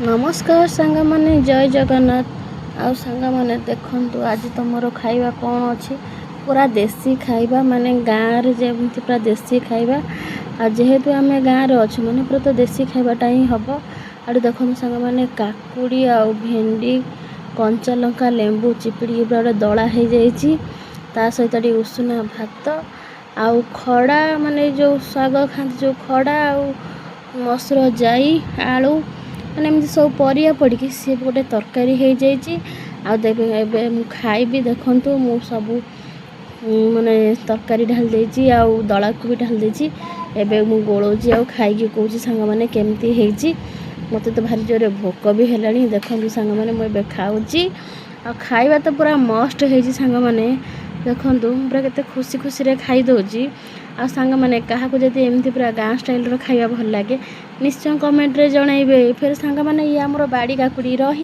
नमस्कार सांग माने जय जगन्नाथ आउ सांग माने देखंतु आज तुमरो खाइबा कौन अच्छी पूरा देसी खाइबा माने गाँव रे जेमती पूरा देसी खाइबा आ जेहेतु आम गाँव रे अच्छे माने पूरा तो देसी खाइबाटा ही हम आड़ देखो सांग माने काकुड़ी आउ भेंडी कंचा लंका लेंबू चिपिड़ी पूरा गोटे दला हो जाइए ता सहित टी उषुना भात आउ खड़ा माने जो शाग खाते जो खड़ा आउ मसुर जाई आलू मैंने एमती सब परिया पड़ी सी गोटे तरकारी हो जाए खाइबी देखंतु मु सबू माने तरकारी ढाल देची आउ दला को भी ढाल देची एबे मु गोलोजी आउ खाई कहूँ सांग माने केमती हेची मते तो भारी जोरे भोक भी हेलानी देखंतु सांग माने मु एबे खाऊची आ खाइबा तो पूरा मस्त हेची सांग माने देखंतु पूरा केते खुशी खुशी रे खाई दोची आ सांग माने काहा को जदी एमती पूरा गाँ स्टाइल रो खाइबा भल लागे निश्चय कमेंट रे जणाइबे फिर सांग माने ये हमरो बाड़ी काकुड़ी रही।